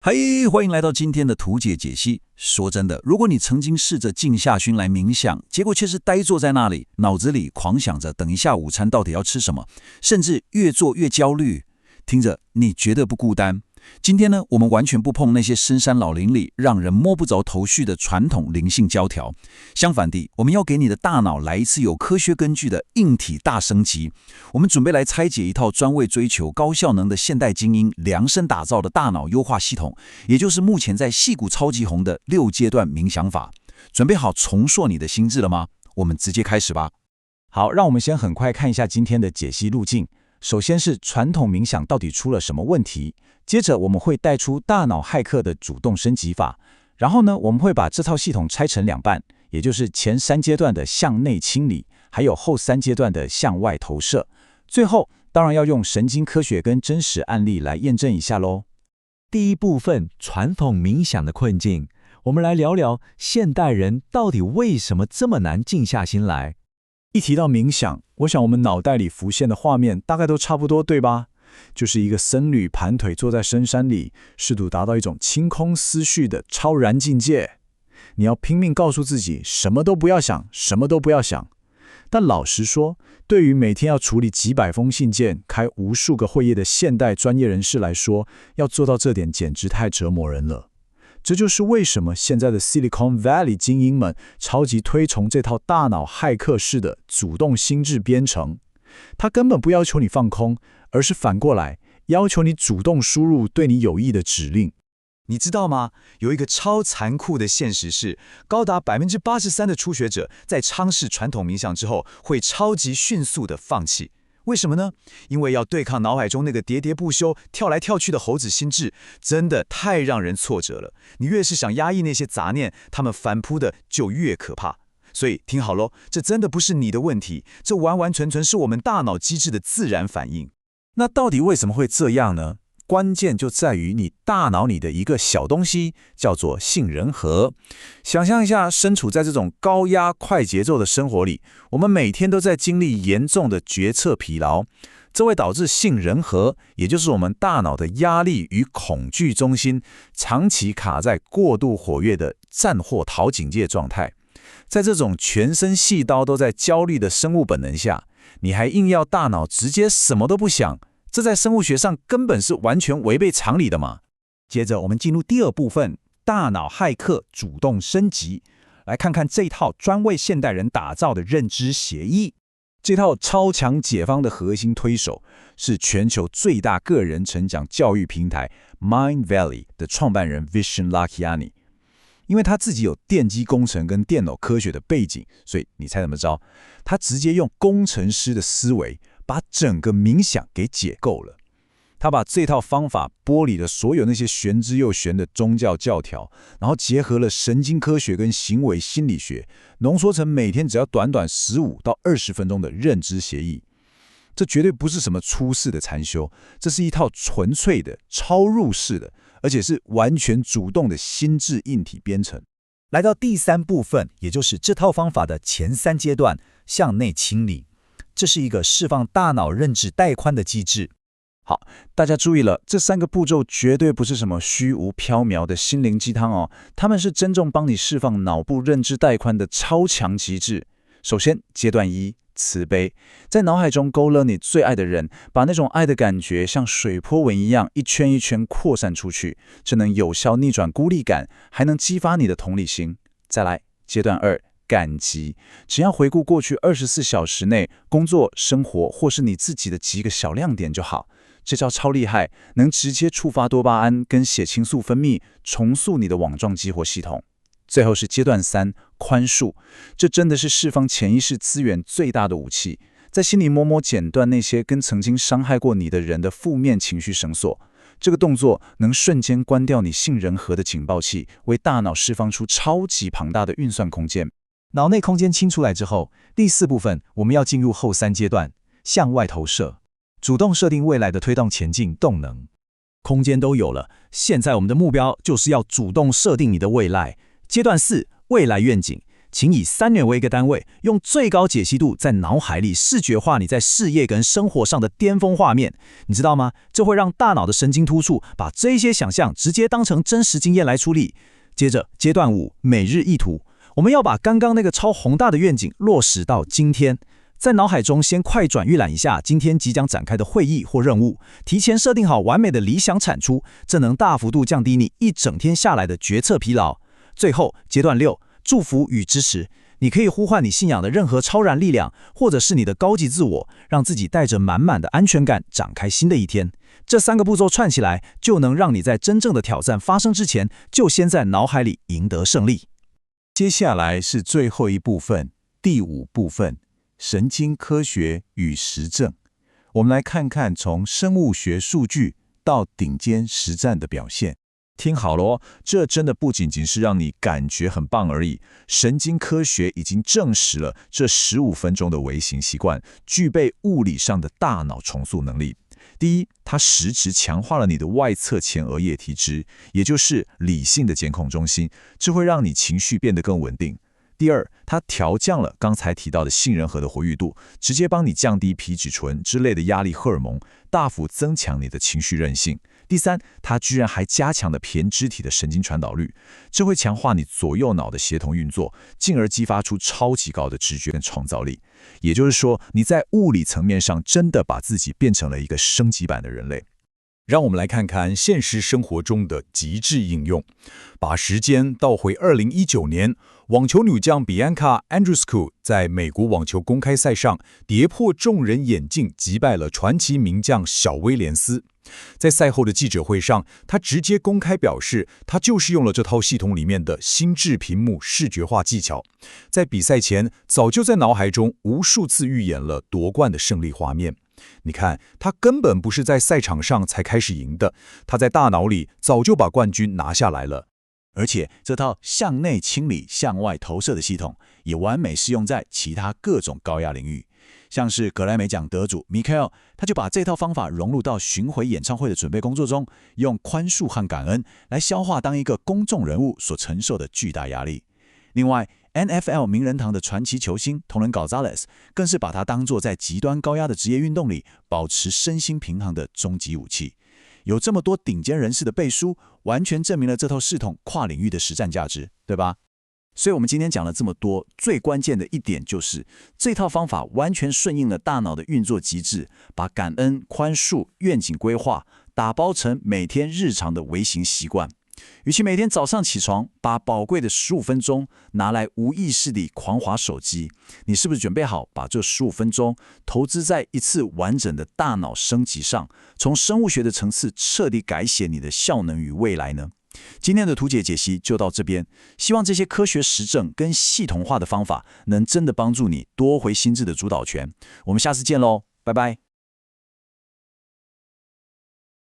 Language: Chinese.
嘿，欢迎来到今天的图解解析。说真的，如果你曾经试着静下心来冥想，结果却是呆坐在那里，脑子里狂想着等一下午餐到底要吃什么，甚至越做越焦虑，听着你绝对不孤单。今天呢，我们完全不碰那些深山老林里让人摸不着头绪的传统灵性教条，相反地，我们要给你的大脑来一次有科学根据的硬体大升级。我们准备来拆解一套专为追求高效能的现代精英量身打造的大脑优化系统，也就是目前在矽谷超级红的6阶段冥想法。准备好重塑你的心智了吗？我们直接开始吧。好，让我们先很快看一下今天的解析路径。首先是传统冥想到底出了什么问题，接着我们会带出大脑骇客的主动升级法，然后呢，我们会把这套系统拆成2半，也就是前3阶段的向内清理，还有后3阶段的向外投射。最后，当然要用神经科学跟真实案例来验证一下咯。第一部分，传统冥想的困境，我们来聊聊现代人到底为什么这么难静下心来。一提到冥想，我想我们脑袋里浮现的画面大概都差不多，对吧？就是一个僧侣盘腿坐在深山里，试图达到一种清空思绪的超然境界。你要拼命告诉自己什么都不要想，什么都不要想。但老实说，对于每天要处理几百封信件、开无数个会议的现代专业人士来说，要做到这点简直太折磨人了。这就是为什么现在的 Silicon Valley 精英们超级推崇这套大脑骇客式的主动心智编程。它根本不要求你放空，而是反过来要求你主动输入对你有益的指令。你知道吗？有一个超残酷的现实是，高达83%的初学者在尝试传统冥想之后，会超级迅速的放弃。为什么呢？因为要对抗脑海中那个喋喋不休、跳来跳去的猴子心智，真的太让人挫折了。你越是想压抑那些杂念，他们反扑的就越可怕。所以听好咯，这真的不是你的问题，这完完全全是我们大脑机制的自然反应。那到底为什么会这样呢？关键就在于你大脑里的一个小东西，叫做杏仁核。想象一下，身处在这种高压、快节奏的生活里，我们每天都在经历严重的决策疲劳，这会导致杏仁核，也就是我们大脑的压力与恐惧中心，长期卡在过度活跃的战或逃警戒状态。在这种全身细胞都在焦虑的生物本能下，你还硬要大脑直接什么都不想，这在生物学上根本是完全违背常理的嘛。接着我们进入第2部分，大脑骇客主动升级，来看看这套专为现代人打造的认知协议。这套超强解方的核心推手是全球最大个人成长教育平台 Mindvalley 的创办人 Vishen Lakhiani。因为他自己有电机工程跟电脑科学的背景，所以你猜怎么着？他直接用工程师的思维把整个冥想给解构了。他把这套方法剥离了所有那些玄之又玄的宗教教条，然后结合了神经科学跟行为心理学，浓缩成每天只要短短15到20分钟的认知协议。这绝对不是什么出世的禅修，这是一套纯粹的超入式的，而且是完全主动的心智硬体编程。来到第3部分，也就是这套方法的前3阶段，向内清理。这是一个释放大脑认知带宽的机制。好，大家注意了，这3个步骤绝对不是什么虚无缥缈的心灵鸡汤哦，他们是真正帮你释放脑部认知带宽的超强机制。首先，阶段1，慈悲，在脑海中勾勒你最爱的人，把那种爱的感觉像水波纹一样一圈一圈扩散出去，这能有效逆转孤立感，还能激发你的同理心。再来，阶段2，感激，只要回顾过去24小时内工作、生活或是你自己的几个小亮点就好。这招超厉害，能直接触发多巴胺跟血清素分泌，重塑你的网状激活系统。最后是阶段3，宽恕，这真的是释放潜意识资源最大的武器，在心里默默剪断那些跟曾经伤害过你的人的负面情绪绳索。这个动作能瞬间关掉你杏仁核的警报器，为大脑释放出超级庞大的运算空间。脑内空间清出来之后，第4部分我们要进入后3阶段，向外投射，主动设定未来的推动前进动能。空间都有了，现在我们的目标就是要主动设定你的未来。阶段4，未来愿景，请以3年为一个单位，用最高解析度在脑海里视觉化你在事业跟生活上的巅峰画面。你知道吗？这会让大脑的神经突触把这些想象直接当成真实经验来处理。接着，阶段5，每日意图。我们要把刚刚那个超宏大的愿景落实到今天。在脑海中先快转预览一下今天即将展开的会议或任务，提前设定好完美的理想产出，这能大幅度降低你一整天下来的决策疲劳。最后，阶段6，祝福与支持。你可以呼唤你信仰的任何超然力量，或者是你的高级自我，让自己带着满满的安全感展开新的一天。这3个步骤串起来，就能让你在真正的挑战发生之前，就先在脑海里赢得胜利。接下来是最后一部分，第5部分，神经科学与实证。我们来看看从生物学数据到顶尖实战的表现。听好了哦，这真的不仅仅是让你感觉很棒而已。神经科学已经证实了这15分钟的微型习惯具备物理上的大脑重塑能力。第一，它实质强化了你的外侧前额叶皮质，也就是理性的监控中心，这会让你情绪变得更稳定。第二，它调降了刚才提到的杏仁核的活跃度，直接帮你降低皮质醇之类的压力荷尔蒙，大幅增强你的情绪韧性。第三，它居然还加强了胼胝体的神经传导率，这会强化你左右脑的协同运作，进而激发出超级高的直觉跟创造力。也就是说，你在物理层面上真的把自己变成了一个升级版的人类。让我们来看看现实生活中的极致应用。把时间倒回2019年，网球女将 Bianca Andreescu 在美国网球公开赛上跌破众人眼镜，击败了传奇名将小威廉斯。在赛后的记者会上，他直接公开表示，他就是用了这套系统里面的心智屏幕视觉化技巧，在比赛前早就在脑海中无数次预演了夺冠的胜利画面。你看，他根本不是在赛场上才开始赢的，他在大脑里早就把冠军拿下来了。而且这套向内清理、向外投射的系统，也完美适用在其他各种高压领域。像是格莱美奖得主 Michael， 他就把这套方法融入到巡回演唱会的准备工作中，用宽恕和感恩来消化当一个公众人物所承受的巨大压力。另外， NFL 名人堂的传奇球星同人 Gonzalez 更是把它当作在极端高压的职业运动里保持身心平衡的终极武器。有这么多顶尖人士的背书，完全证明了这套系统跨领域的实战价值，对吧？所以我们今天讲了这么多，最关键的一点就是这套方法完全顺应了大脑的运作机制，把感恩、宽恕、愿景规划打包成每天日常的微型习惯。与其每天早上起床把宝贵的15分钟拿来无意识地狂滑手机，你是不是准备好把这15分钟投资在一次完整的大脑升级上，从生物学的层次彻底改写你的效能与未来呢？今天的图解解析就到这边，希望这些科学实证跟系统化的方法能真的帮助你夺回心智的主导权。我们下次见喽，拜拜。